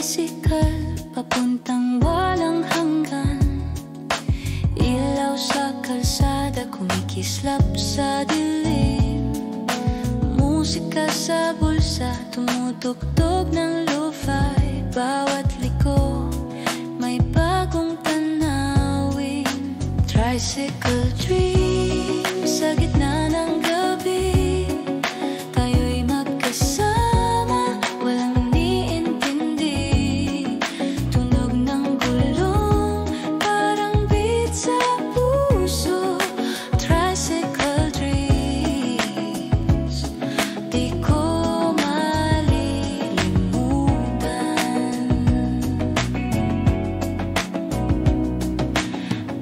tricycle papuntang walang hanggan. Ilaw sa kalsada kumikislap sa dilim. Musika sa bulsa tumutugtog ng lo-fi. Bawat liko may bagong tanawin. Tricycle dream sa gitna ng gabi. Tayo'y magkasama, walang iniintindi. Tunog ng gulong, parang beat sa puso. Tricycle dreams, di ko malilimutan.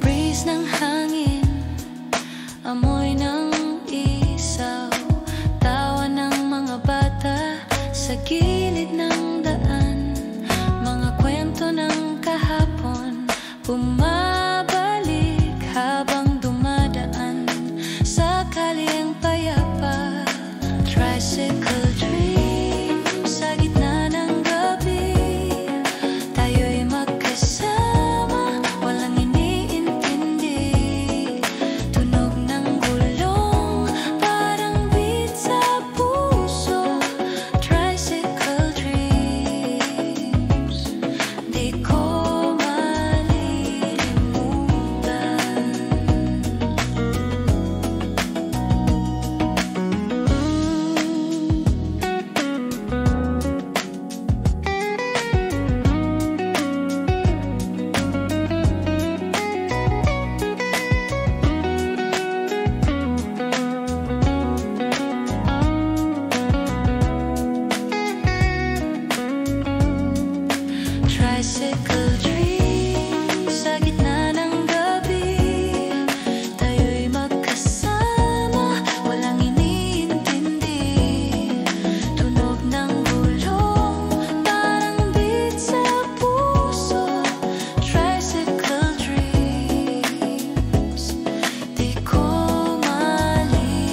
Breeze ng hangin, amoy ng isaw, tawa ng mga bata sa gilid ng daan. Mga kwento ng kahapon bumabalik habang dumadaan sa kalyeng payapa. Tricycle dream sa gitna ng gabi. Tayo'y magkasama, walang iniintindi. Tunog ng gulong, parang beat sa puso. Tricycle dreams, di ko malilimutan. Tricycle dream sa gitna ng gabi. Tayo'y magkasama, walang iniintindi. Tunog ng gulong, parang beat sa puso. Tricycle dreams, di ko malilimutan.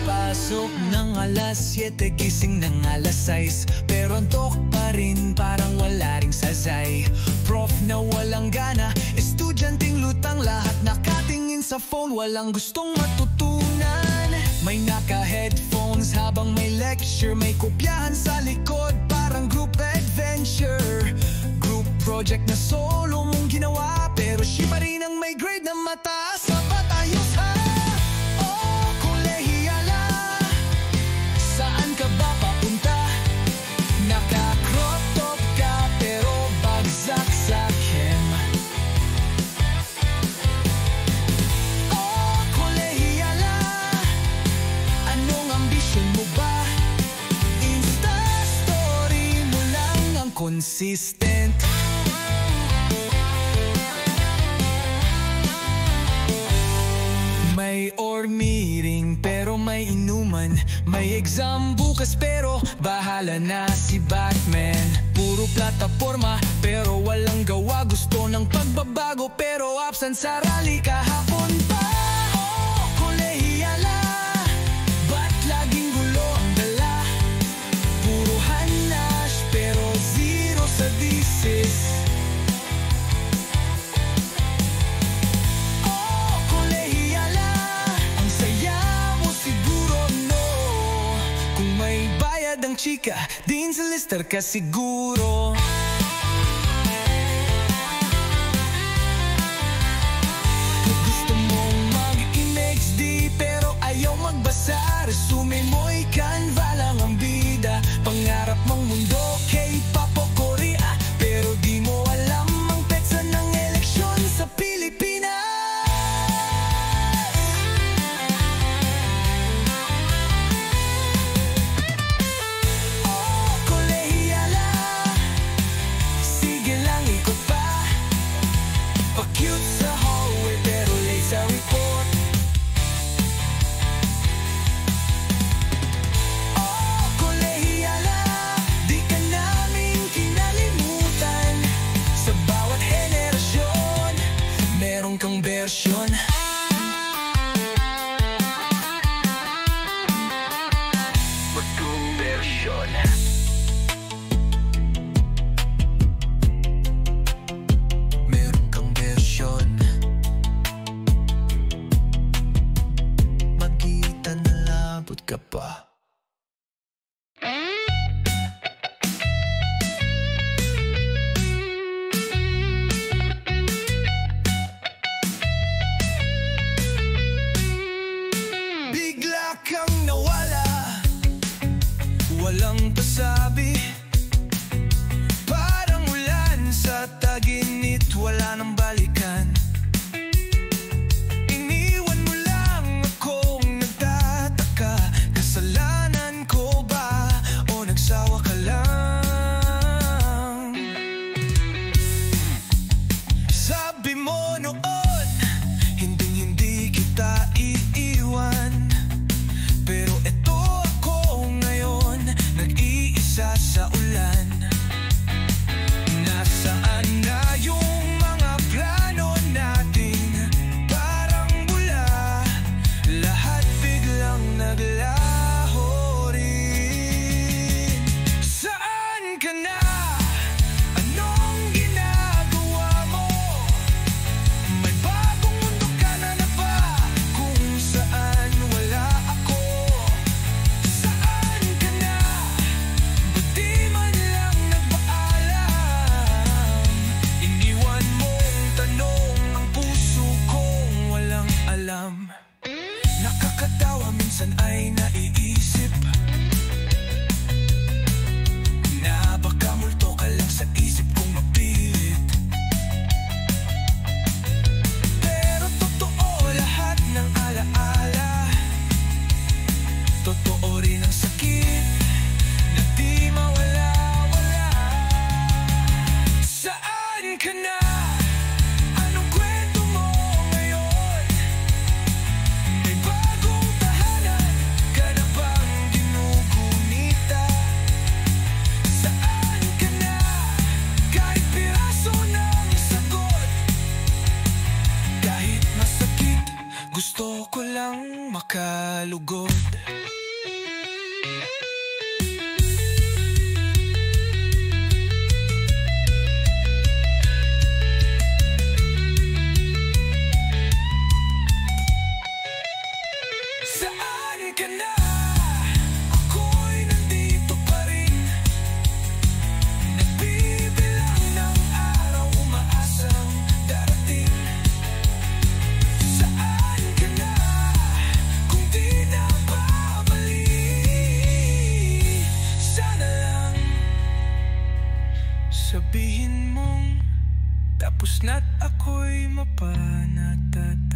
Pasok ng alas 7, gising ng alas 6. Pero antok pa rin, parang wala ring sasay. Prof na walang gana, estudyanteng lutang. Lahat nakatingin sa phone, walang gustong matutunan. May naka-headphones habang may lecture. May kopyahan sa likod, parang group adventure. Group project na solo mong ginawa, pero siya pa rin ang may grade na mataas. Sapat ayos ha? Oh, kolehiyala, saan ka ba papunta? Naka-crop top ka pero bagsak sa chem. Oh, kolehiyala, anong ambisyon mo ba? Insta story mo lang ang consistent. May org meeting pero may inuman. May exam bukas pero bahala na si Batman. Puro plataforma pero walang gawa. Gusto ng pagbabago pero absent sa rally kahapon pa. Oh, kolehiyala, ba't laging gulo ang dala? Puro hanash pero zero sa thesis. Ang chika, din sa lister ka siguro. Gusto mong mag-image di pero ayaw magbasa. Resume mo'y Canva lang ang bida. Pangarap mong mundo, K-pop o Korea, pero di mo alam ang petsa ng eleksyon sa Pilipinas. sabi mo noon, hindi kita iiwan. Pero eto ako ngayon, nag-iisa sa ulan. Nasaan na yung mga plano natin? Parang bula, lahat biglang naglaho rin. Saan ka na? Anong ginagawa mo? May bagong mundo ka na ba? Kung saan wala ako? Saan ka na? Ba't di man lang nagpaalam? Iniwan mong tanong ang puso kong walang alam. Nakakatawa minsan ay naiisip na baka multo ka lang sa isip kong mapilit. Pero totoo lahat ng alaala. Totoo rin ang sakit na di mawala-wala. Saan ka na? Anong kwento mo ngayon? May bagong tahanan ka na bang ginugunita? Saan ka na? Kahit piraso ng sagot, kahit masakit, gusto ko lang makalugod. Saan ka na? Ako'y nandito pa rin. Nagbibilang ng araw, umaasang darating. Saan ka na? Kung di na babalik, sana lang sabihin mong tapos na't ako'y mapanatag.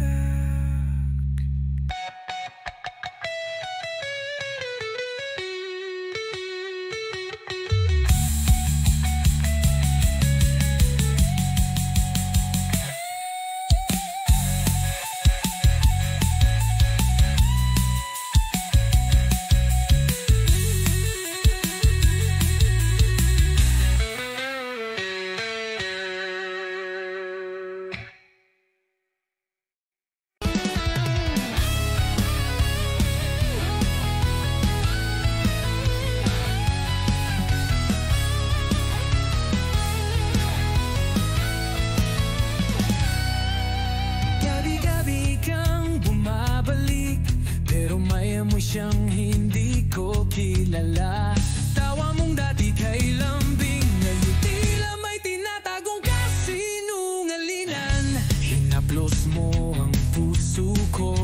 Gabi-gabi kang bumabalik, pero may amoy siyang hindi ko kilala. Tawa mong dati kay lambing, ngayon tila may tinatagong kasinungalingan. Hinaplos mo ang puso ko,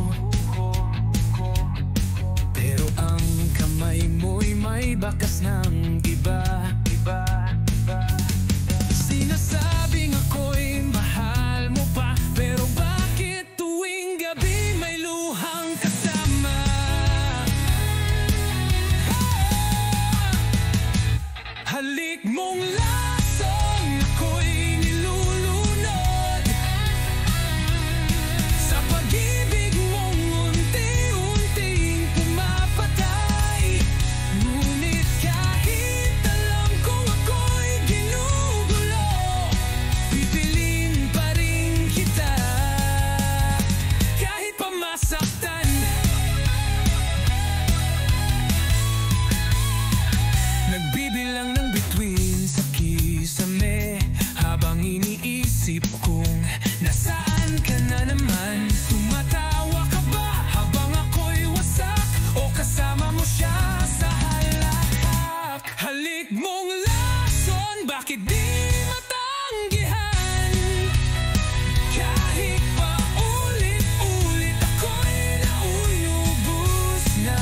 pero ang kamay mo'y may bakas ng iba. Sinasabing ako'y mahal mo pa, pero bakit tuwing gabi may luhang kasama? Halik mong lasong ako'y nilulunod sa pag-ibig mong unti-unting pumapatay. Ngunit kahit alam kong ako'y ginugulo, pipiliin pa rin kita kahit pa masaktan. Nagbibilang ng bituin sa kisame, habang iniisip kong nasaan ka na naman. Tumatawa ka ba habang ako'y wasak, o kasama mo siya sa halakak? Halik mong lason, bakit di matanggihan? Kahit pa ulit-ulit ako'y nauyubos na.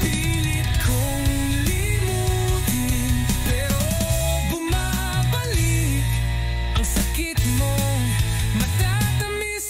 Pilit kong limutin, pero bumabalik ang sakit mong matatamis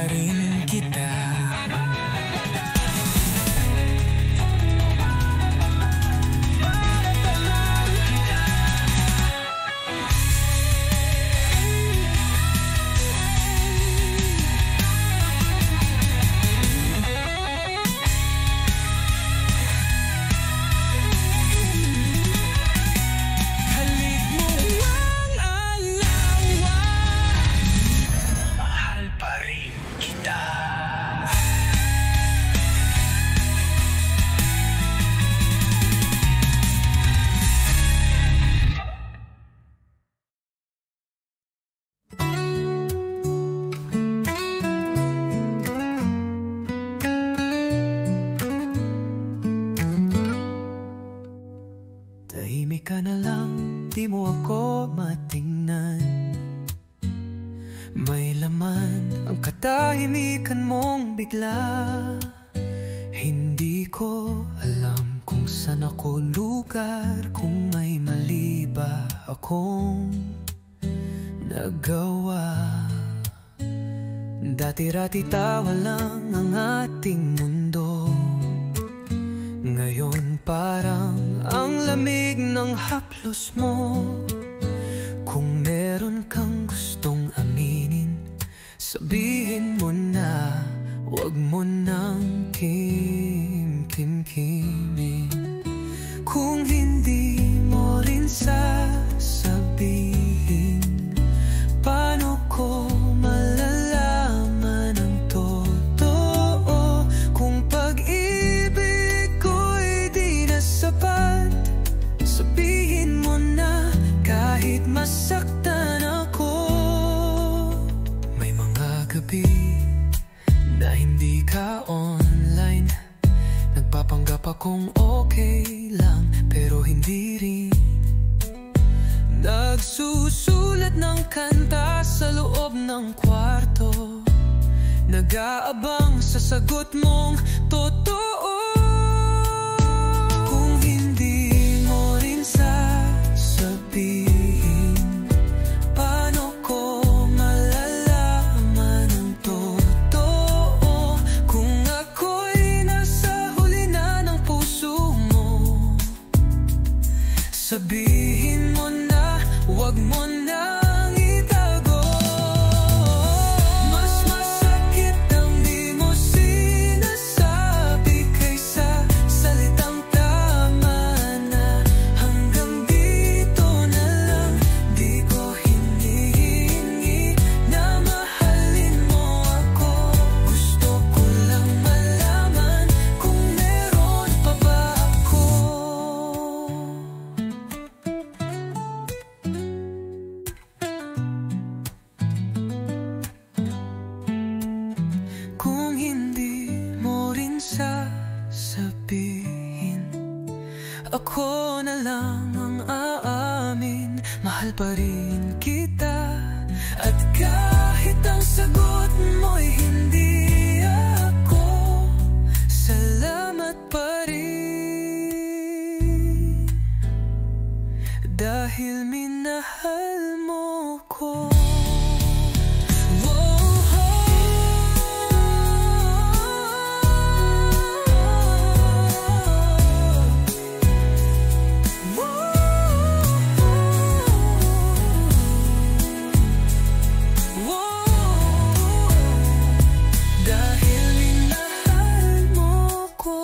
rin kita. Tahimik ka na lang, di mo ako matingnan. May laman ang katahimikan mong bigla. Hindi ko alam kung saan ako lugar, kung may mali ba akong nagawa. Dati-rati tawa lang ang ating mundo, ngayon parang ang lamig ng haplos mo. Kung meron kang gustong aminin, sabihin mo na, wag mo nang kimkimin. Kung hindi mo rin sasabihin, paano ko malalaman ang totoo? Kung pag-ibig ko'y di na sapat, sabihin mo na kahit masaktan ako. May mga gabi na hindi ka online, nagpapanggap akong okay lang, pero hindi rin. Nagsusulat ng kanta sa loob ng kwarto, nag-aabang sa sagot mong totoo. Kung hindi mo rin sasabihin, paano ko malalaman ang totoo? Kung ako'y nasa huli na ng puso mo, sabihin mo na, wag mo nang itago. Mas masakit ang di mo sinasabi kaysa salitang tama na. Hanggang dito na lang, di ko hinihingi na mahalin mo ako. Gusto ko lang malaman kung meron pa ba ako. Kung hindi mo rin sasabihin, ako na lang ang aamin, mahal pa rin kita. At kahit ang sagot mo'y hindi ako, salamat pa rin, dahil minahal mo ko. Dahil minahal mo ko.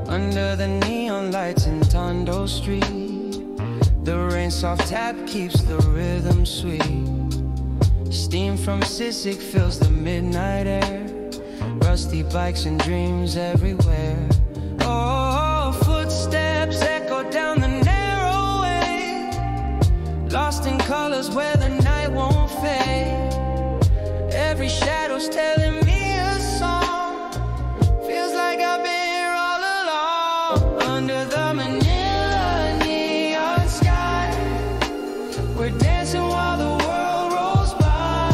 Under the neon lights in Tondo Street, the rain soft tap keeps the rhythm sweet. Steam from Sisig fills the midnight air. Rusty bikes and dreams everywhere. Oh, footsteps echo down the narrow way, lost in colors where the night won't fade. Every shadow's telling me a song. Feels like I've been here all along. Under the Manila neon sky, we're dancing while the world rolls by.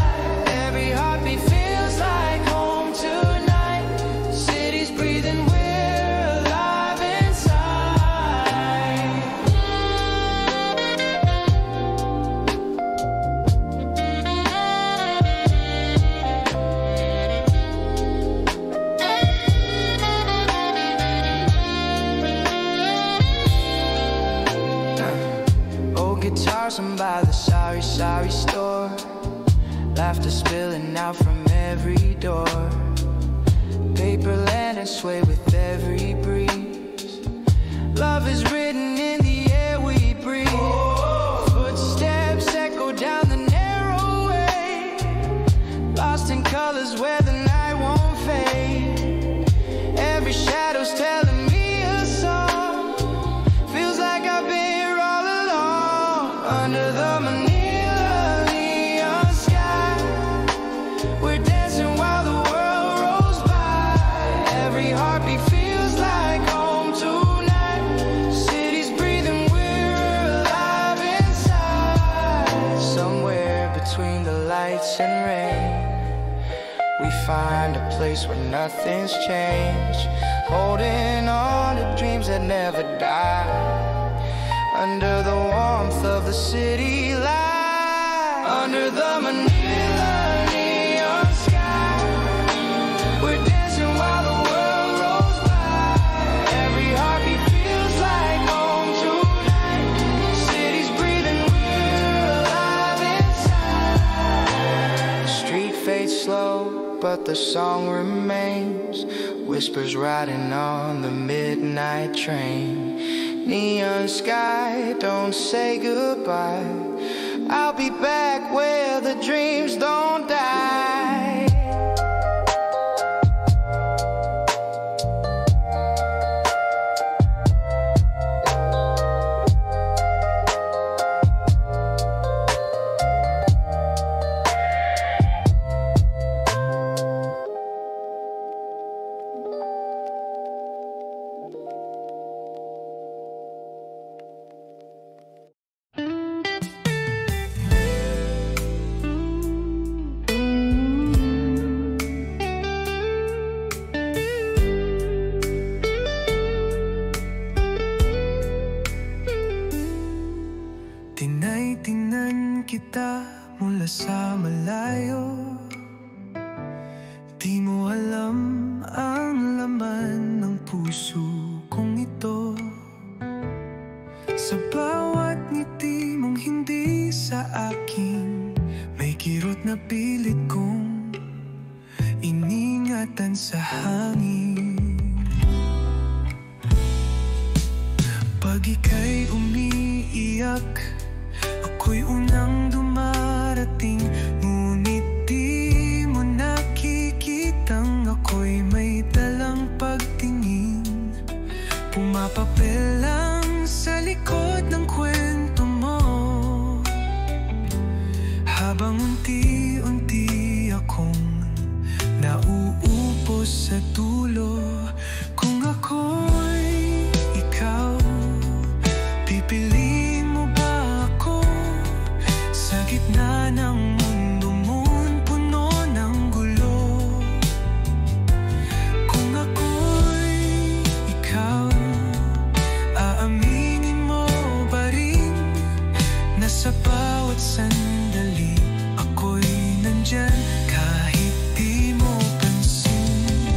Every heartbeat feels like home tonight. City's breathing, we're alive inside. Old guitars and by the sorry, sorry store. Laughter spilling out from every door. Paper lanterns sway with every breeze. Love is written in the air we breathe. Footsteps echo down the narrow way, lost in colors where the night won't fade. Every shadow's telling me a song. Feels like I've been here all along. Under the Manila neon sky, we're dancing while the world rolls by. Every heartbeat feels like home tonight. City's breathing, we're alive inside. Somewhere between the lights and rain, we find a place where nothing's changed. Holding on to dreams that never die. Under the warmth of the city light. Under the Manila neon sky, we're dancing while the world rolls by. Every heartbeat feels like home tonight. City's breathing, we're alive inside. The street fades slow, but the song remains. Whispers riding on the midnight train. Neon sky, don't say goodbye. I'll be back where the dreams don't die. Tinay-tingnan kita mula sa malayo. Di mo alam ang laman ng puso kong ito. Sa bawat ngiti mong hindi sa akin, may kirot na pilit kong iningatan sa hangin. Pag ika'y umiiyak, ako'y unang dumarating. Ngunit di mo nakikitang ako'y may dalang pagtingin. Pumapapel lang sa likod ng kwento mo, habang unti-unti akong nauupos sa dulo. Kung ako'y ikaw, pipiliin mo ba ako sa gitna ng mundo mo'n puno ng gulo? Kung ako'y ikaw, aaminin mo ba rin na sa bawat sandali ako'y nandyan kahit di mo pansin?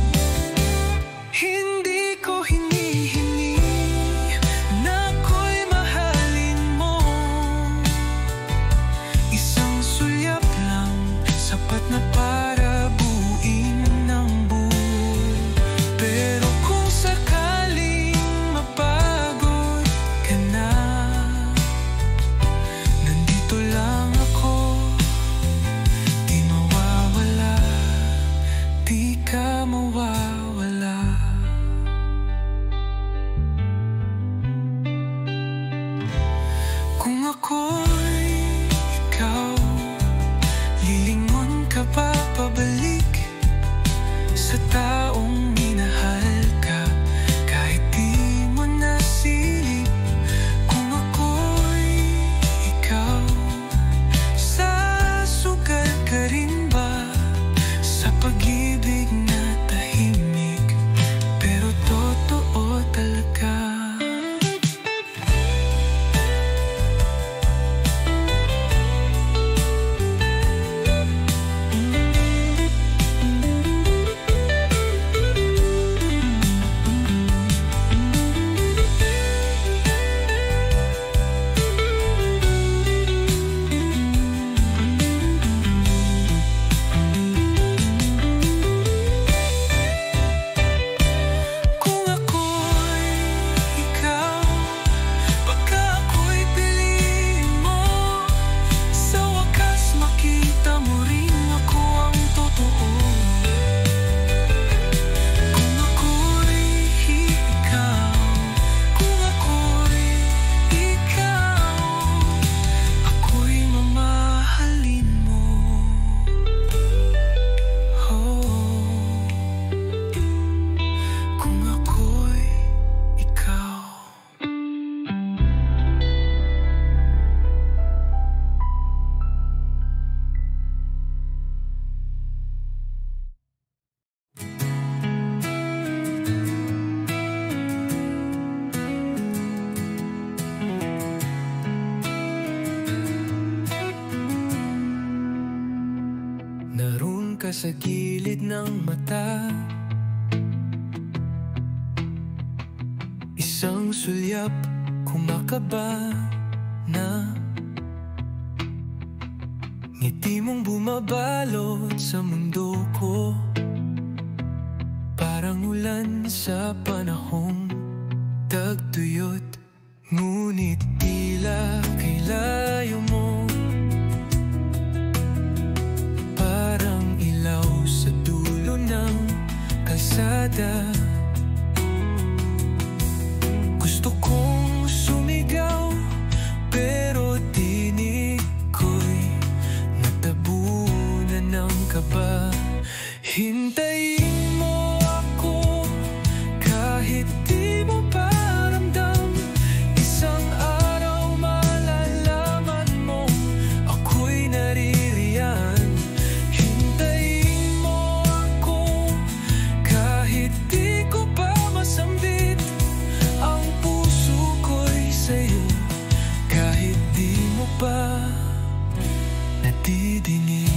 di ka mawawala. Kung ako'y ikaw, lilingon ka pa pabalik sa taong minahal ka, kahit di mo nasilip. Kung ako'y ikaw, sasugal ka rin ba sa pag-ibig na tahimik pero totoo talaga? Kung ako'y ikaw, baka ako'y piliin mo. Sa wakas makita mo rin ako ang totoo. Kung ako'y ikaw, kung ako'y ikaw, ako'y mamahalin mo. Kung ako'y ikaw. Naroon ka sa gilid ng mata, isang sulyap kumakaba na ngiti mong bumabalot sa mundo ko, parang ulan sa panahong tagtuyot. Ngunit tila kay layo mo, parang ilaw sa dulo ng kalsada. Gusto kong sumigaw pero tinig ko'y natabunan ng kaba. Hintayin mo ako kahit di mo pa ramdam. Isang araw malalaman mo ako'y naririyan. Hintayin mo ako kahit di ko pa masambit ang puso ko'y sa'yo, kahit di mo pa nadidinig.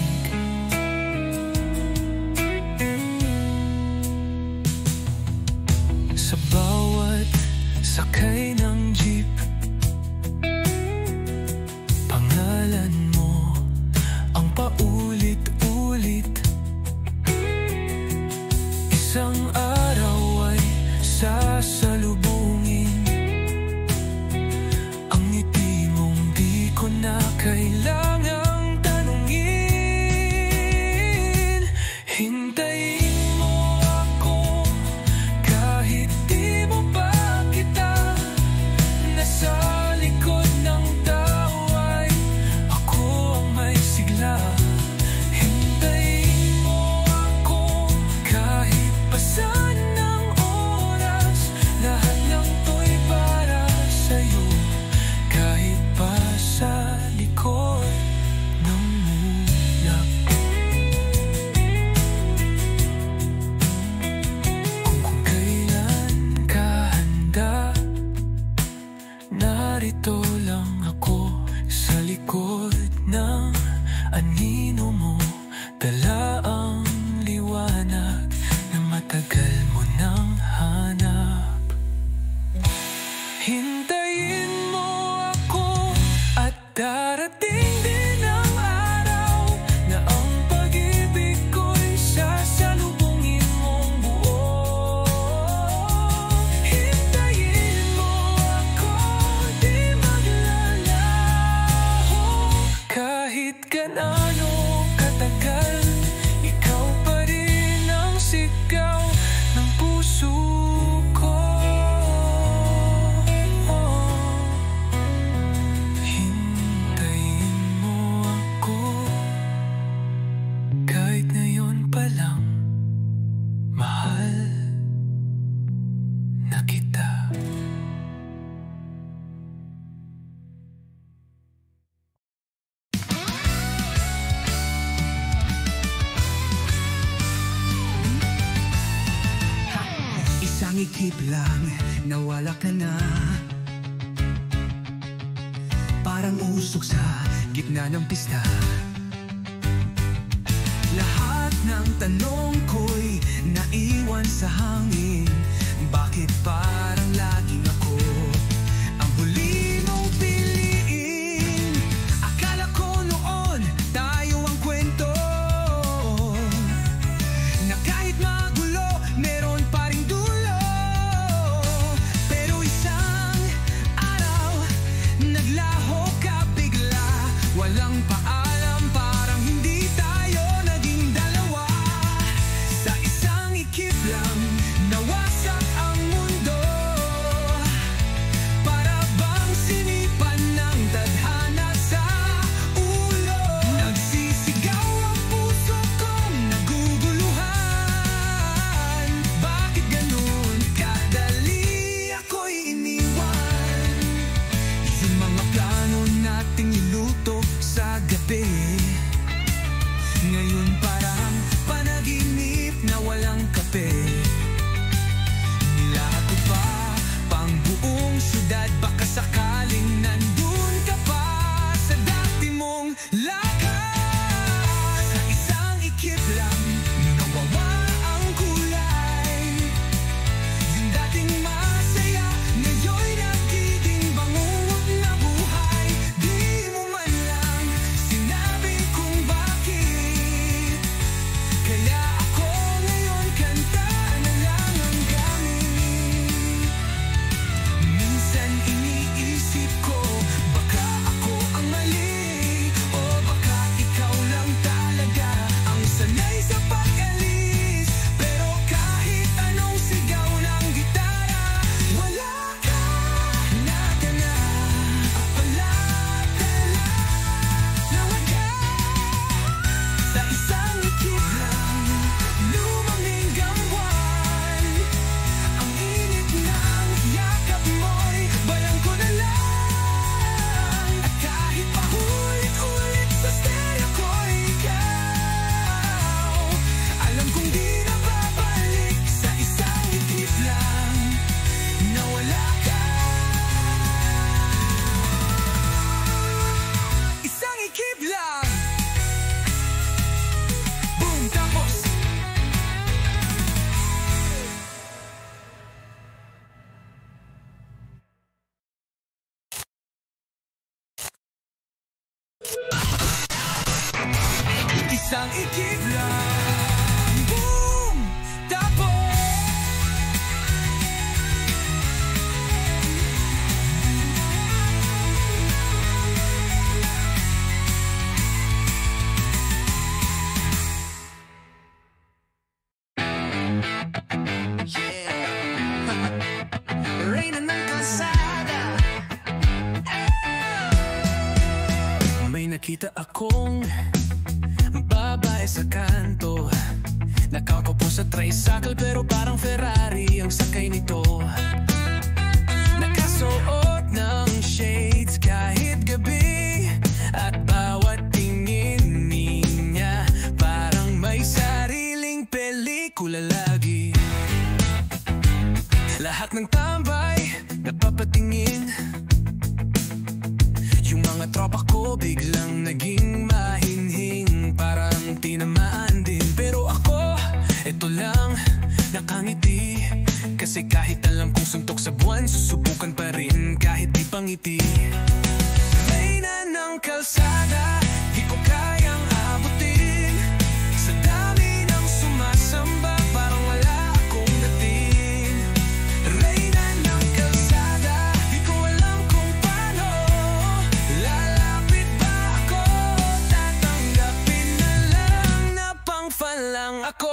Sa bawat sakay ng jeep, pangalan mo ang paulit-ulit. Isang araw ay sasalubungin ang ngiti mong di ko na kailangang tanungin. Hintayin mo ako kahit di mo pa kita. Nasa likod ng tao ay ako ang may sigla. Hintayin mo ako kahit pasado Isang ikip lang, nawala ka na. Parang usok sa gitna ng pista. Lahat ng tanong ko'y naiwan sa hangin. Bakit parang laging ako ang huli mong piliin? Akala ko noon tayo ang kwento, na kahit magulo, meron pa ring dulo. Pero isang araw, naglaho ka bigla. Walang paalam, parang hindi tayo naging dalawa. Sa isang ikip lang, nawasak ang mundo. Para bang sinipan ng tadhana sa ulo. Nagsisigaw ang puso kong naguguluhan. Bakit ganun kadali ako'y iniwan? Yung mga plano nating niluto sa gabi, ngayon parang panaginip na walang kape. Nilahat ko pa pang buong syudad, baka sakaling nandun ka pa sa dati mong lakad. Sa isang ikip lang, nawawala ang kulay. Yung dating masaya, ngayon'y nagiging bangungot na buhay. Di mo man lang sinabi kung bakit. Kaya ako ngayon kanta na lang ang gamit. Minsan iniisip ko, baka ako ang mali, o baka ikaw lang talaga ang sanay sa pag-alis. Pero kahit anong sigaw ng gitara, wala ka na pala tala na wagas. Sa isang ikip lang, lumamig ang buwan. Ang init ng yakap mo'y balang ko na lang. At kahit paulit-ulit sa stereo ko ikaw, alam kong di na babalik. Sa isang ikip lang, nawala ka. Isang ikip lang. Boom, tapos isang ikip lang. Boom, tapos Reyna ng kalsada. May nakita akong babae sa kanto, nakaupo sa tricycle pero parang Ferrari ang sakay nito. Nakasuot ng shades kahit gabi, at bawat tingin niya parang may sariling pelikula lagi. Lahat ng tambay napapatingin, yung mga tropa ko biglang naging mahinhing, parang tinamaan din. Pero ako, eto lang, nakangiti. Kasi kahit alam kong suntok sa buwan, susubukan pa rin kahit di pangiti. Reyna ng kalsada, di ko kayang abutin. Sa dami ng sumasamba, parang wala akong dating. Reyna ng kalsada, di ko alam kung paano. Lalapit ba ako? Tatanggapin na lang na pang-fan lang ako.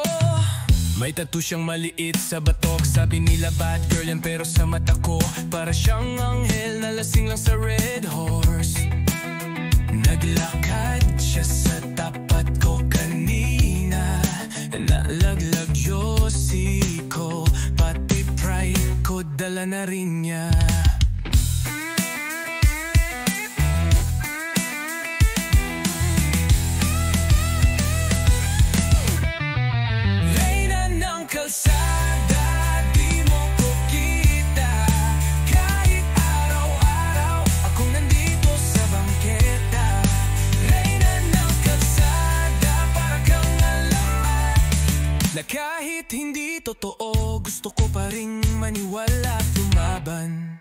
May tattoo siyang maliit sa batok. Sabi nila bad girl yan, pero sa mata ko para siyang anghel na lasing lang sa red horse. Naglakad siya sa tapat ko kanina, nalaglag yosi ko, pati pride ko dala na rin niya. Reyna ng kalsada, di mo Kaya kahit hindi totoo, gusto ko pa ring maniwala at lumaban.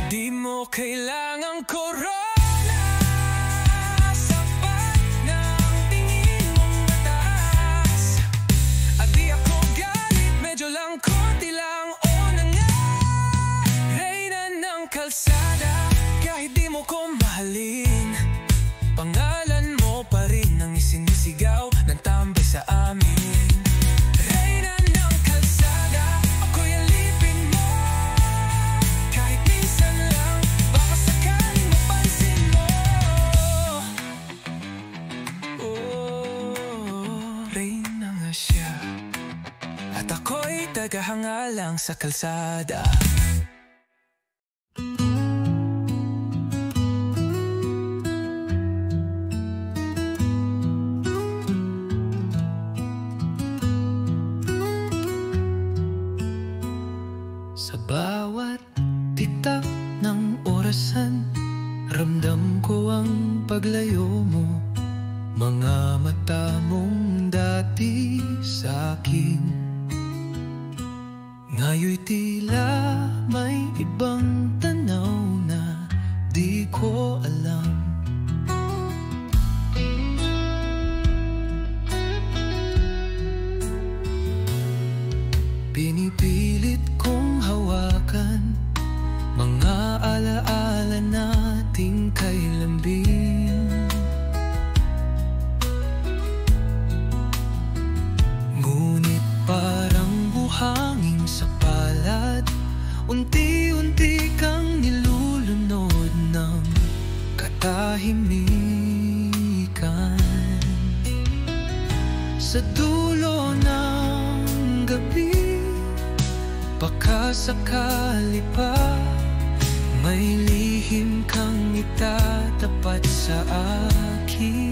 Di mo kailangang corona, sapat ng tingin mong mataas. At di ako galit, medyo lang, konti lang, o na nga. Reyna ng kalsada, kahit di mo ko mahalin, pangalan mo pa rin ang isinisigaw ng tambay sa amin. Reyna ng kalsada, ako'y alipin mo. Kahit minsan lang, baka sakaling mapansin mo. Oh, Reyna nga siya, at ako'y tagahanga lang sa kalsada. Sa bawat titak ng orasan, ramdam ko ang paglayo mo. Mga mata mong dati sa'kin, ngayon'y tila may ibang tanaw na di ko alam. Pinipilit kong hawakan mga alaala nating kay lambing. Ngunit parang buhangin sa palad, unti-unti kang nilulunod ng katahimikan. Sa dulo ng gabi, baka sakali pa may lihim kang itatapat sa akin.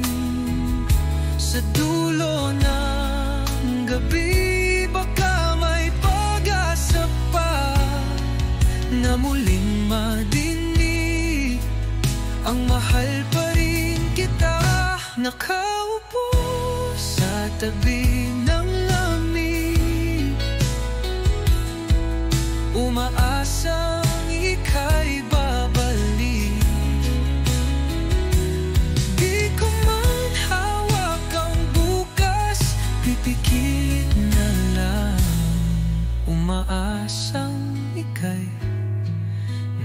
Sa dulo ng gabi, baka may pag-asa pa na muling madinig ang mahal pa rin kita. Nakaupo sa tabi ng lamig, umaasang ika'y babalik. Di ko man hawak ang bukas, pipikit na lang. Umaasang ika'y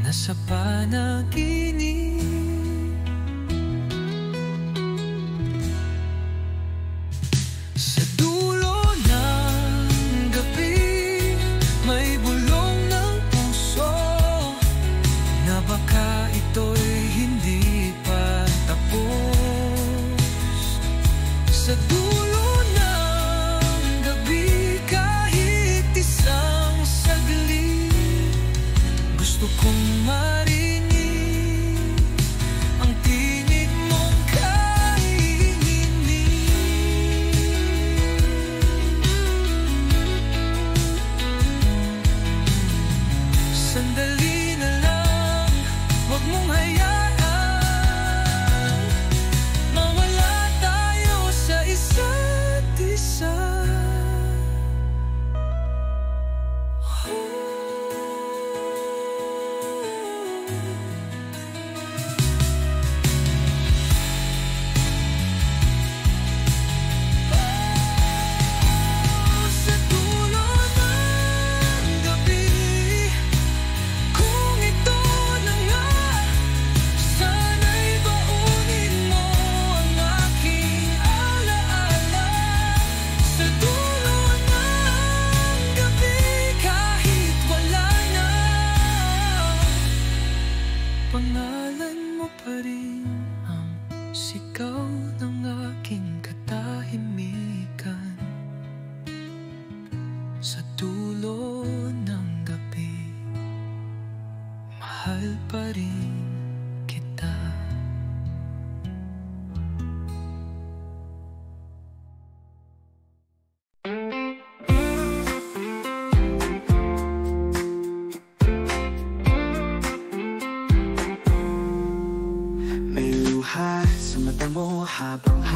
nasa panaginip. Sa dulo ng gabi, may bulong ng puso na baka ito'y hindi pa tapos. Sa dulo ng gabi, kahit isang saglit, gusto kong marinig ang tinig mong kahihinig. Sandali na lang, huwag mong hayaan mawala tayo sa isa.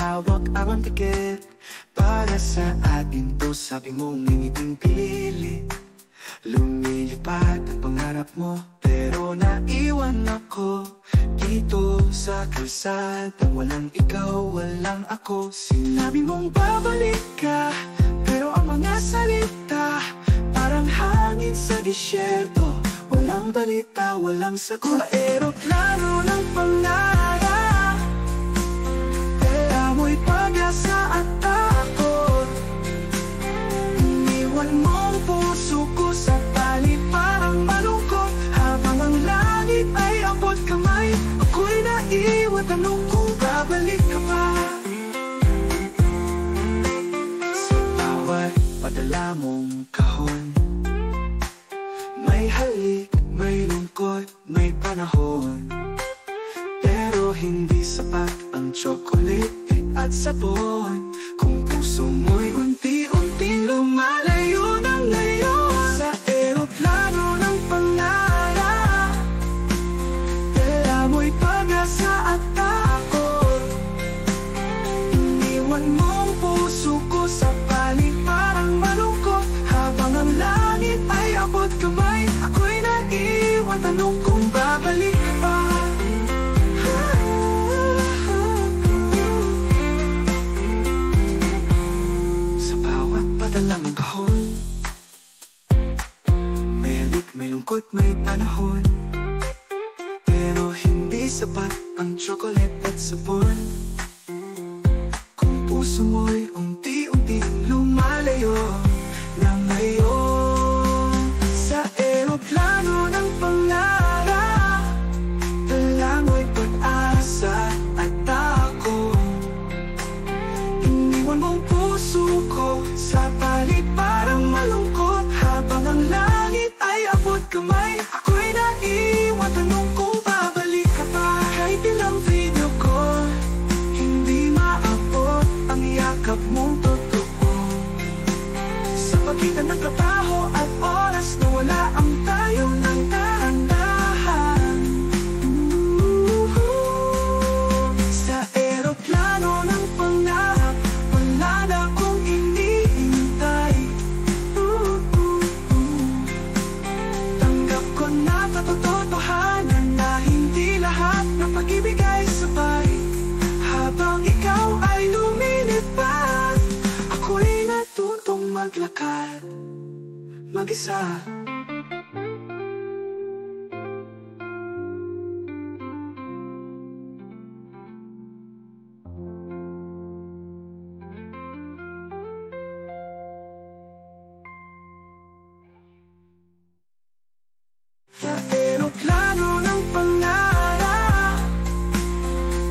hawak ang tiket. Para sa atin to, sabi mong ngiting pilit. Lumilipad ang pangarap mo, pero naiwan ako dito sa kalsada. Walang ikaw, walang ako. Sinabi mong babalik ka, pero ang mga salita parang hangin sa disyerto. Walang balita, walang sagot. Sa eroplano ng pangarap, dala mo'y pag-asa at takot. Iniwan mong puso ko sa palit parang malungkot. Habang ang langit ay abot kamay, ako'y naiwan, tanong kung babalik ka pa. Sa bawat padala mong kahon, may halik, may lungkot, may panahon. Pero hindi sapat ang chocolate at sabon. Kung puso mo'y unti-unting lumalayo ng ngayon. Sa eroplano ng pangarap, dala mo'y pag-asa at takot. Iniwan mong puso ko sa palit parang malungkot. Habang ang langit ay abot kamay, ako'y naiwan, tanong kung babalik ka pa. Sa bawat padalang kahon, may halik, may lungkot, may panahon. Pero hindi sapat ang chocolate at sabon. Kung puso mo'y unti-unting lumalayo ng ngayon. Sa eroplano ng pangarap, dala mo'y pag-asa at takot. Iniwan mong puso ko sa palit parang malungkot. Habang ang langit ay abot kamay, ako'y naiwan, tanong kung babalik ka pa. Kahit ilang video call, hindi maabot ang yakap mong totoo. Sa pagitan ng trabaho at oras na wala ang tayo ng dahan-dahan. Sa eroplano ng pangarap, wala na akong hinihintay. Tanggap ko na katotohanan na hindi lahat ng pag-ibig ay sabay. Habang ikaw ay lumilipad, ako'y natutong maglakad mag-isa. Sa eroplano ng pangarap,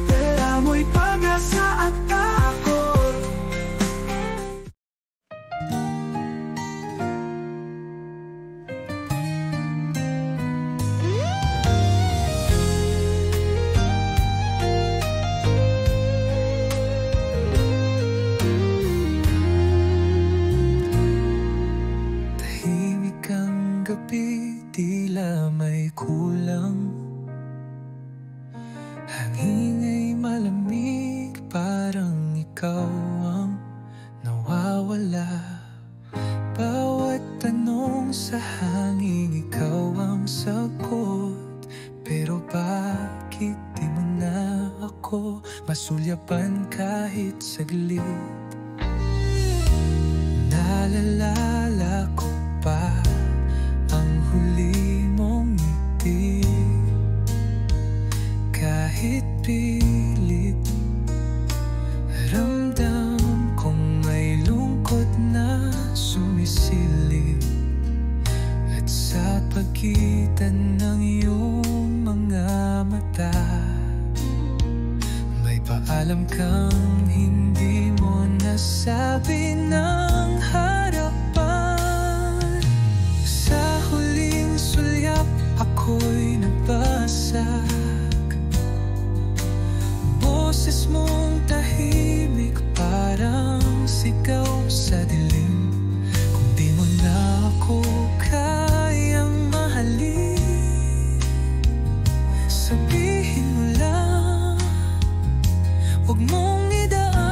dala mo'y pag-asa at takot. Tahimik ang gabi, tila may kulang. Hangin ay malamig, parang ikaw ang nawawala. Bawat tanong sa hangin, ikaw ang sagot. Pero bakit di mo na ako masulyapan kahit saglit? Naalala ko pa ang huli mong ngiti. Kahit pilit, ramdam kong may lungkot na sumisilip. At sa pagitan ng iyong mga mata, may paalam kang hindi mo nasabi ng harapan. Sa huling sulyap, ako'y nabasag. Boses mong tahimik, parang sigaw sa dilim. Kung di mo na ako kayang mahalin, sabihin mo lang, huwag mong idaan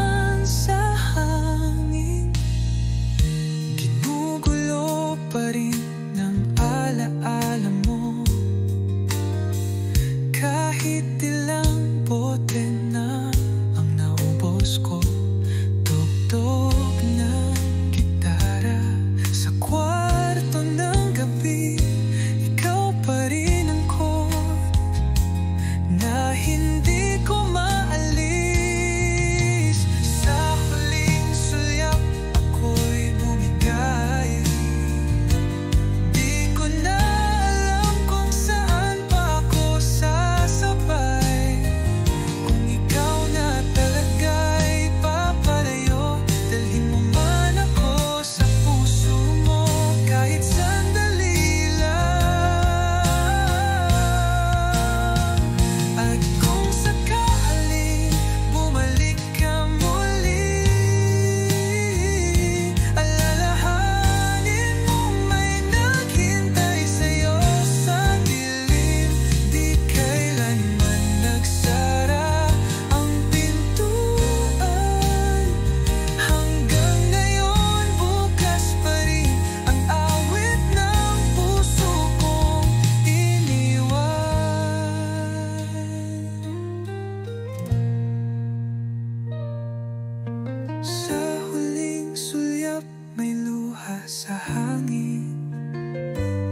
Sa huling sulyap may luha sa hangin,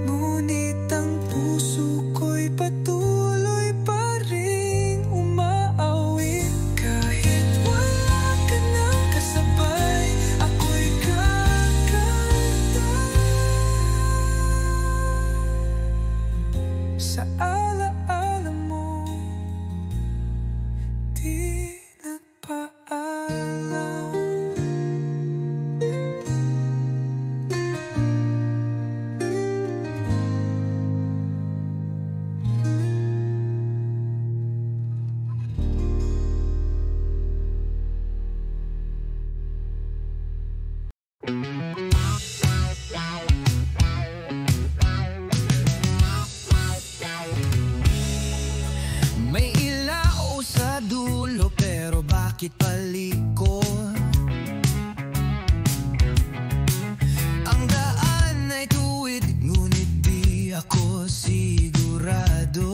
ngunit ang puso ko'y patuloy pa rin umaawit. Kahit wala ka nang kasabay, ako'y kakanta sa alaala mo, di nagpaalam. May ilaw sa dulo pero bakit palikot? Ang daan ay tuwid ngunit di ako sigurado.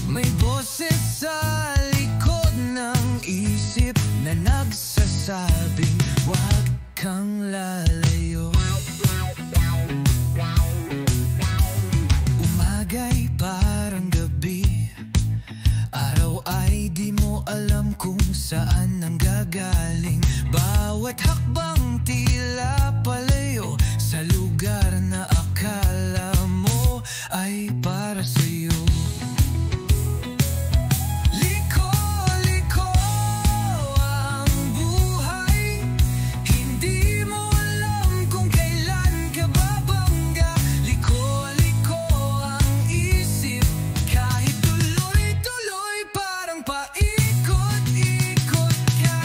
May boses sa likod ng isip na nagsasabing huwag kang lalayo. Umaga'y parang gabi, araw ay di mo alam kung saan nanggagaling. Bawat hakbang tila palayo sa lugar na akala mo ay para sa'yo. Liko-liko ang buhay, hindi mo alam kung kailan ka babangga. Liko-liko ang isip, kahit tuloy-tuloy parang paikot-ikot ka.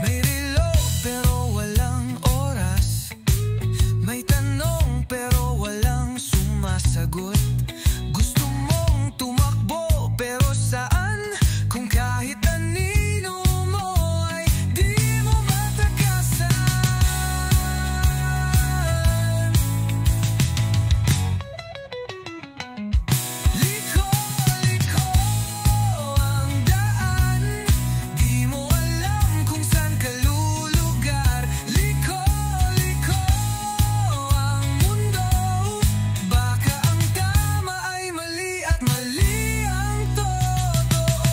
May relo pero walang oras, may tanong pero walang sumasagot. Gusto mong tumakbo pero saan? Kung kahit anino mo ay di mo matakasan. Liko-liko ang daan, di mo alam kung saan ka lulugar. Liko-liko ang mundo, baka ang tama ay mali at mali ang totoo.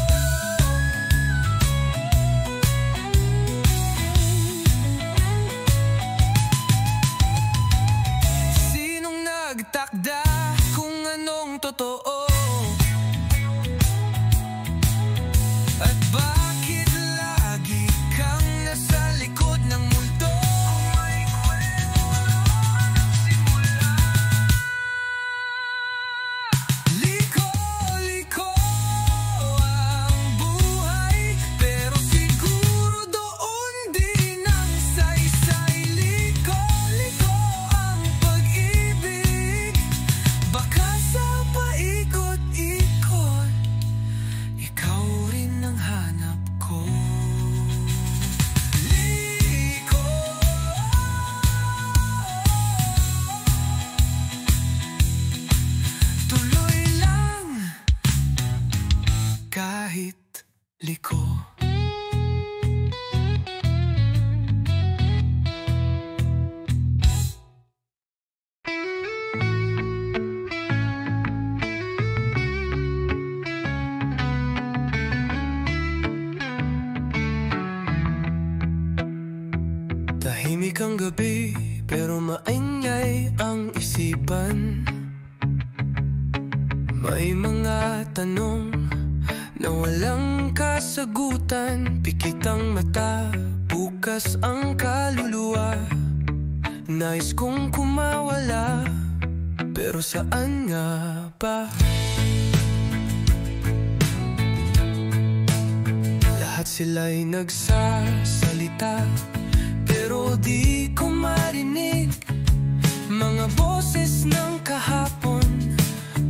Sinong nagtakda kung anong totoo? At bakit lagi kang nasa likod ng multo? May kwento nagsimula. Liko-liko ang buhay, pero siguro doon din ang saysay. Liko-liko ang pag-ibig, baka sa paikot-ikot ikaw rin ang hanap ko. Liko, tuloy lang kahit liko. Tahimik ang gabi pero maingay ang isipan. May mga tanong na walang kasagutan. Pikit ang mata, bukas ang kaluluwa. Nais kong kumawala, pero saan nga ba? Lahat sila'y nagsasalita, pero di ko marinig mga boses ng kahapon.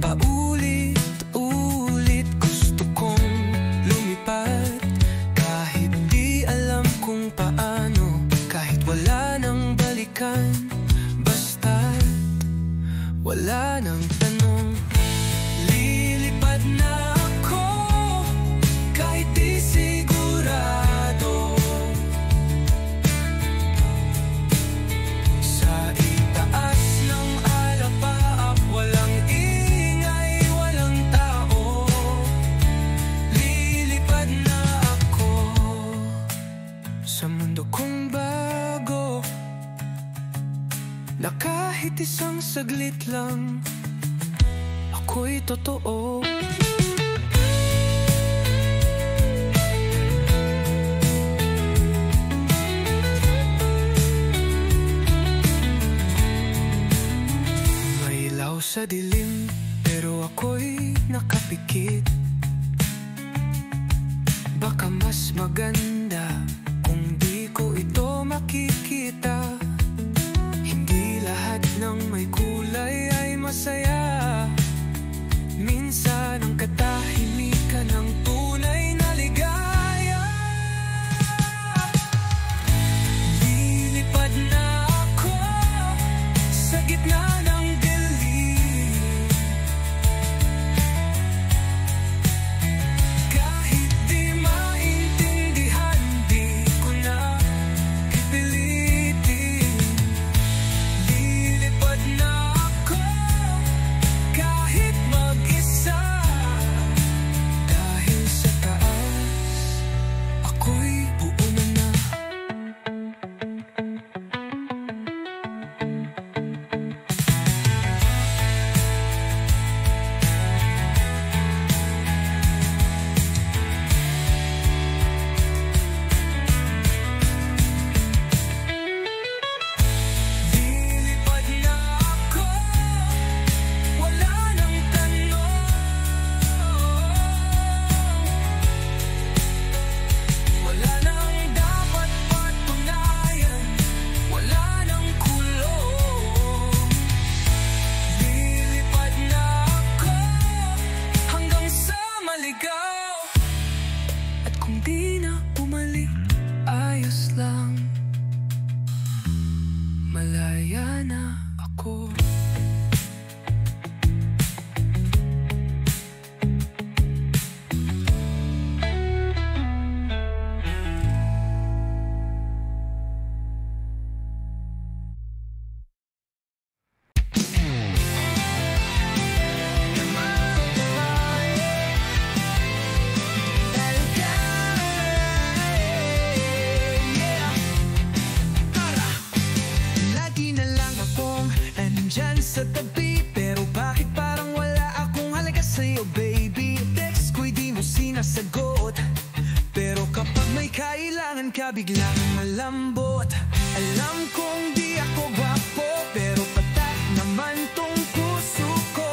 Paulit-ulit gusto kong lumipad, kahit di alam kung paano, kahit wala nang balikan, basta't wala nang tanong. Lilipad na ako kahit di siguro Kahit isang saglit lang, ako'y totoo. May ilaw sa dilim, pero ako'y nakapikit. Baka mas maganda kung di ko ito makikita. Hindi lahat ng may kulay ay masaya. Minsan ang katahimikan ng tunay na ligaya. Lilipad na ako sa gitna ng dilim. Kahit di maintindihan, di ko na pipilitin. Lilipad na ako kahit mag-isa. Dahil sa taas, ako'y buo na. Lilipad na ako, wala nang tanong. Wala nang dapat patunayan, wala nang kulong. Lilipad na ako hanggang sa maligaw. At kung di na bumalik, ayos lang. Malaya na ako. Lagi na lang akong nandyan sa tabi, pero bakit parang wala akong halaga sa'yo, baby? Text ko'y di mo sinasagot, pero kapag may kailangan ka, biglang malambot. Alam kong di ako gwapo, pero patak naman tong puso ko.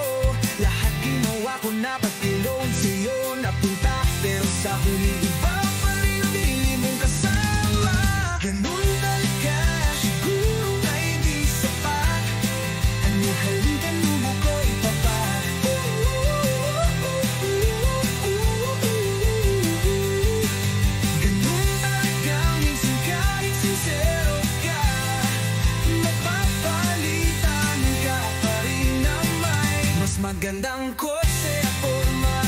Lahat ginawa ko na pati loan sa'yo napunta, pero sa huli iba pa rin ang pili mong kasama. Ganun talaga, siguro na hindi sapat. Ano halikan mo ko ipapa. Ganun talaga, minsan kahit sincero ka, mapapalitan ka pa rin na may mas magandang kotse at forma.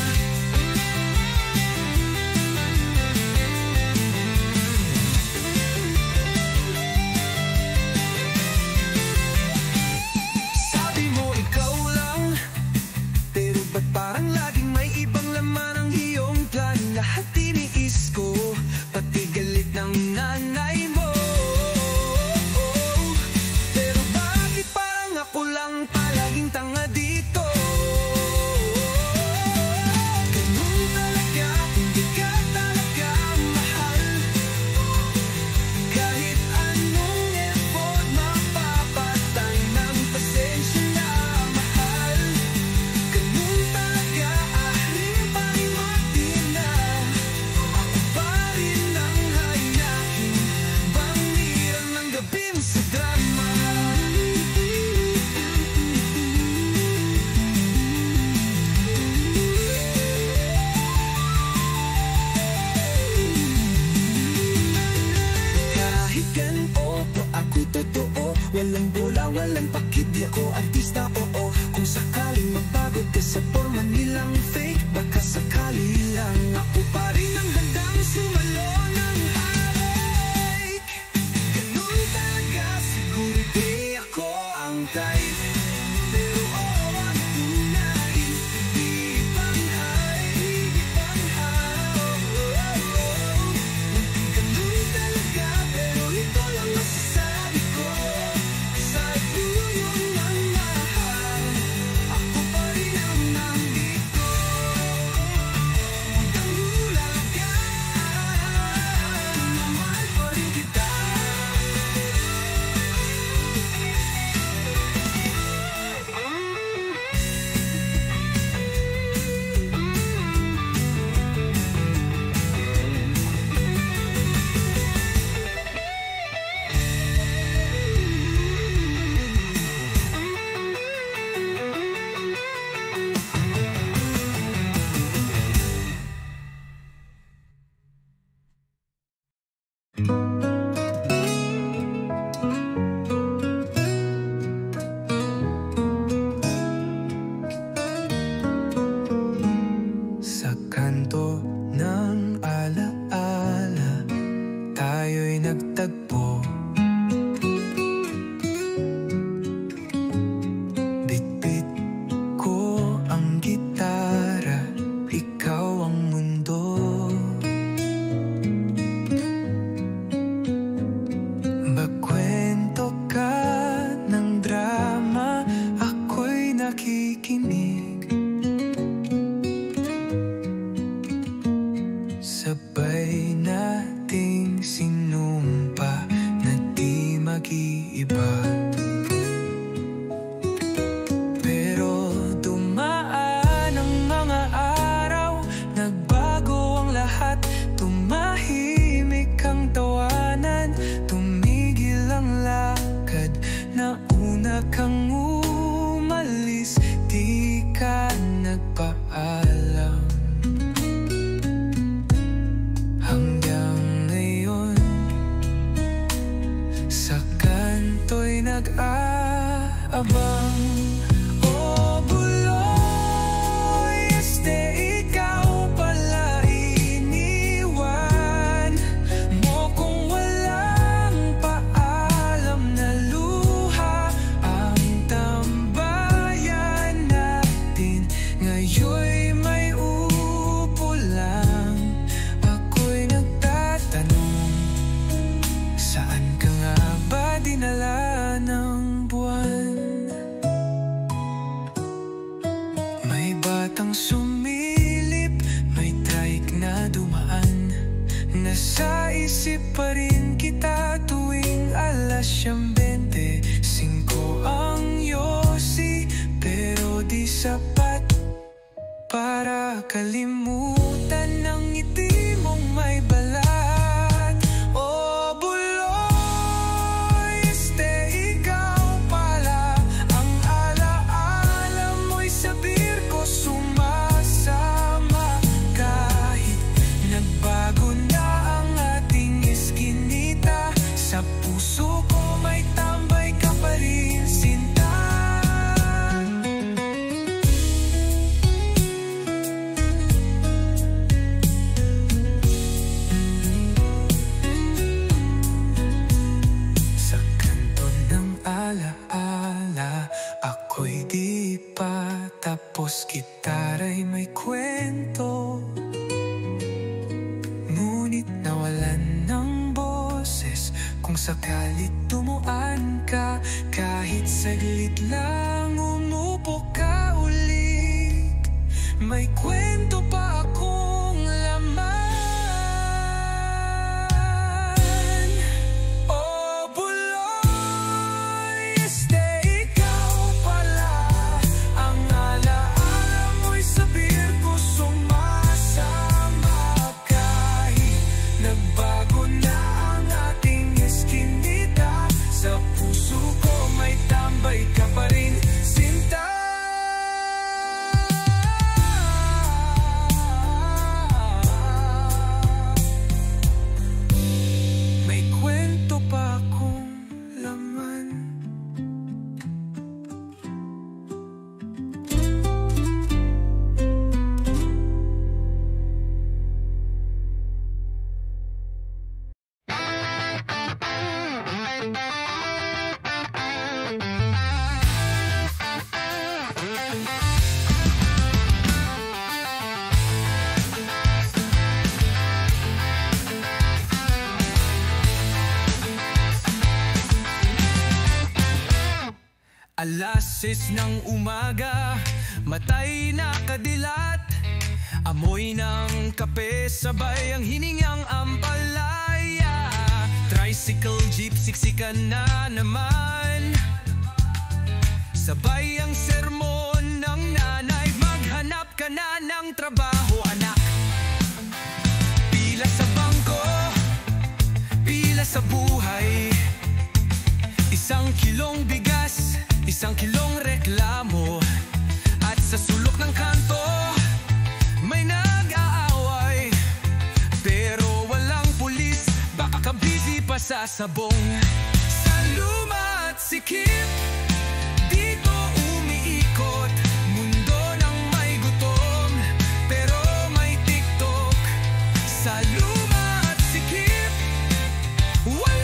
nagtagpo. Bitbit ko ang gitara, ikaw ang mundo. Magkwento ka ng drama, ako'y nakikinig. Sabay nating sinumpa na di mag-iiba. Pero dumaan ang mga araw, nagbago ang lahat. Tumahimik ang tawanan, tumigil ang lakad. Nauna kang umalis, di ka nagpaalam. Hanggang ngayon, sa kanto'y nag-aabang. Oh, buloy, ikaw pala iniwan mo kung walang paalam na luha. Ang tambayan natin ngayon'y may upo lang. Ako'y nagtatanong, saan ka nga ba dinala ng buwan? May batang sumilip, may trike na dumaan. Nasa isip pa rin kita tuwing 5:25 ang yosi. Pero di sapat para kalimutan ng ngiti mong may balat. Oh, buloy, ikaw pala ang alaala mo'y sa birko sumasama. Kahit nagbago na ang ating iskinita, sa puso ko may tambay ka pa rin, sinta. Sa kanto ng alaala, ako'y di pa tapos. Gitara'y may kwento, ngunit nawalan ng boses. Kung sakalit tumuan ka, kahit saglit lang umupo ka ulit, may kwento pa akong laman. Oh, buloy, ikaw pala ang alaala mo'y sa birko sumasama. Kahit nagbago na ang ating eskinita, sa puso ko may tambay ka pa rin, sinta. May kwento pa akong laman. Alas 6 ng umaga, matay na kadilat. Amoy ng kape, sabay ang hiningang ampalaya. Tricycle, jeep, siksikan na naman. Sabay ang sermon ng nanay, maghanap ka na ng trabaho, anak. Pila sa bangko, pila sa buhay. 1 kilong bigas, 1 kilong reklamo. At sa sulok ng kanto, may nag-aaway. Pero walang pulis, baka busy pa sa sabong. Sa luma at sikip, dito umiikot. Mundo ng may gutom, pero may TikTok. Sa luma at sikip, wala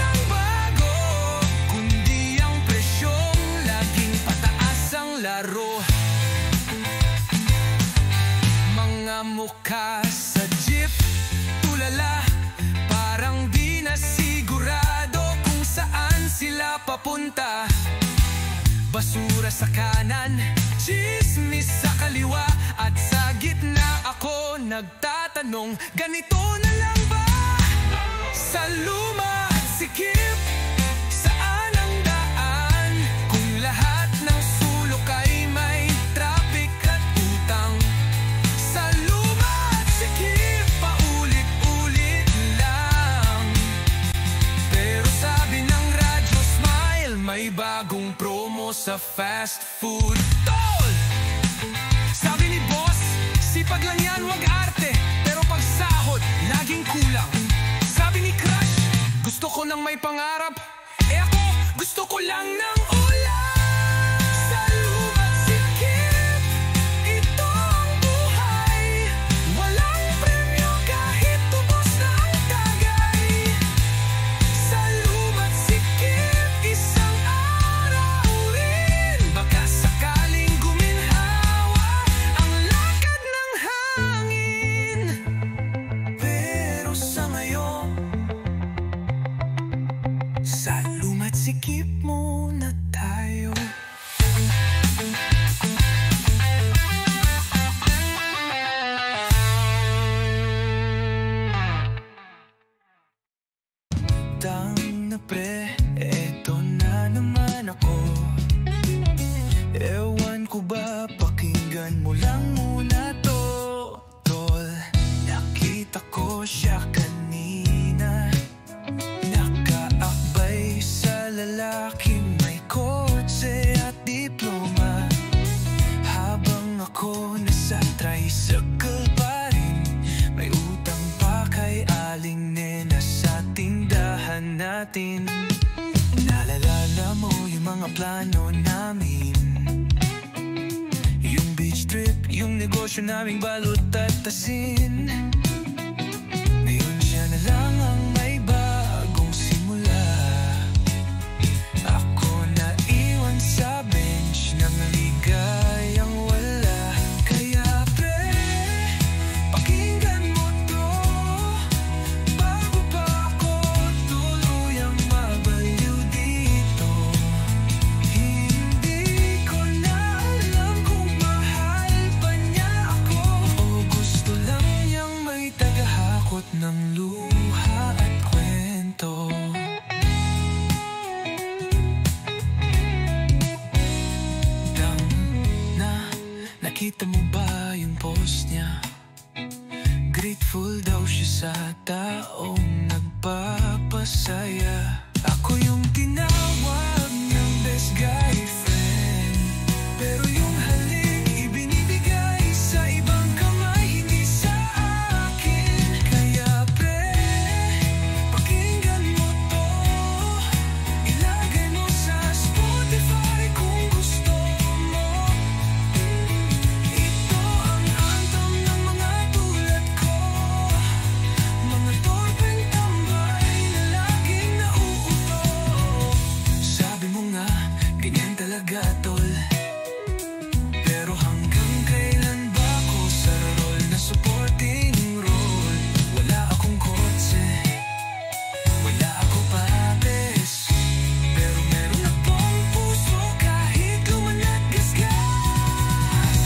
Sumabog ka sa jeep, tulala, parang di na sigurado kung saan sila papunta. Basura sa kanan, chismis sa kaliwa, at sa gitna ako nagtatanong, ganito na lang ba? Sa luma at sikip, saan ang daan? Kung lahat ng sulok ay may traffic at utang. Sa luma at sikip, paulit-ulit lang. Pero sabi ng radyo smile, may bagong promo sa fast food. Tol! Sabi ni boss, sipag lang yan, wag arte. Pero pag sahod, laging kulang. Sabi ni crush, gusto ko nang may pangarap. Eh ako, gusto ko lang ng ulan. Sa luma't sikip, ito ang buhay. Walang premyo kahit tubos na ang tagay. Sa luma't sikip, isang araw rin, baka sakaling guminhawa ang lakad ng hangin. Pero sa ngayon, sa luma't sikip muna tayo. Tang na pre, eto na naman ako. Ewan ko ba, pakinggan mo lang muna to. Tol, nakita ko siya kanina, nakaakbay sa lalaking may kotse at diploma. Habang ako nasa tricycle pa rin, may utang pa kay Aling Nena sa tindahan natin. Naalala mo yung mga plano namin, yung beach trip, yung negosyo naming balot at asin. Ngayon siya na lang ang may bagong simula. Ako na iwan sa bench ng ligayang wala. Kaya pre, pakinggan mo to, bago pa ako tuluyang mabaliw dito. Hindi ko na alam kung mahal pa niya ako, o gusto lang niyang may tagahakot ng luha at kwento. Dang na, nakita mo ba yung post niya? Grateful daw siya sa taong nagpapasaya. Ako yung tinawag ng best guy friend, pero yung halik ibinibigay sa ibang kamay, hindi sa akin. Kaya pre, pakinggan mo to, ilagay mo sa Spotify kung gusto mo. Ito ang anthem ng mga tulad ko, mga torpeng tambay na laging nauuto. Sabi mo nga, ganyan talaga tol, pero hanggang kailan ba ako sa role na supporting role? Wala akong kotse, wala ako papes, pero meron akong puso kahit luman at gasgas.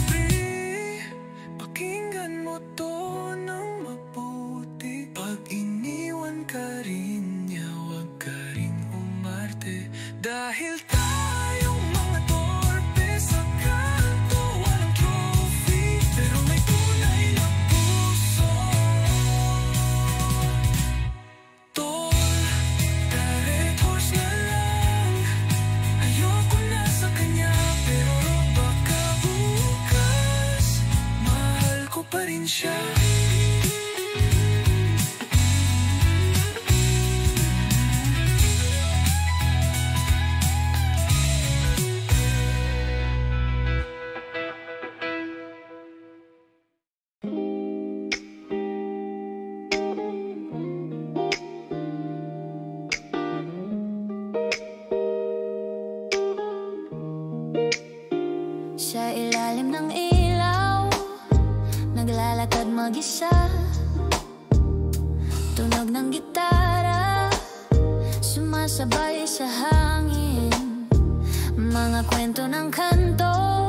Pre, pakinggan mo to ng mabuti. Pag iniwan ka rin niya, huwag ka rin umarte. Dahil tayong mga torpe sa kanto, walang trophy, pero may tunay na puso. Tol, direct horse na lang, ayoko na sa kanya, pero baka bukas mahal ko pa rin siya. Sa ilalim ng ilaw, naglalakad mag-isa. Tunog ng gitara, sumasabay sa hangin. Mga kwento ng kanto,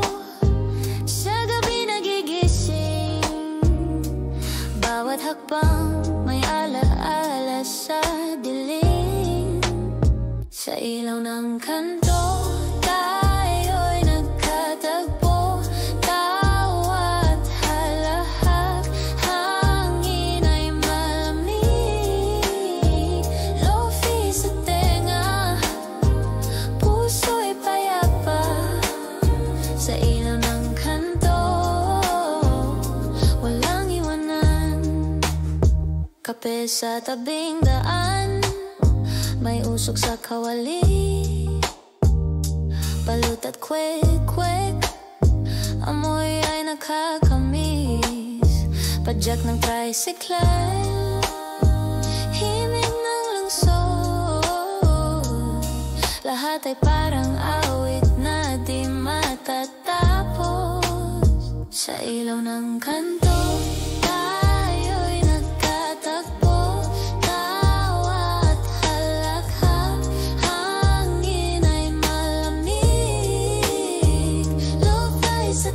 sa gabi nagigising. Bawat hakbang may alaala sa dilim. Sa ilaw ng kanto, tayo'y nagkatagpo. Tawat halahak, hangin ay malamig. Lofi sa tenga, puso'y payapa. Sa ilaw ng kanto, walang iwanan. Kape sa tabing daan, may usok sa kawali. Balut at kwek-kwek, amoy ay nakakamiss. Padyak ng tricycle, himig ng lungsod. Lahat ay parang awit na di matatapos. Sa ilaw ng kanto, tayo'y nagkatagpo. Tawat halakhak, hangin ay malamig. Lofay sa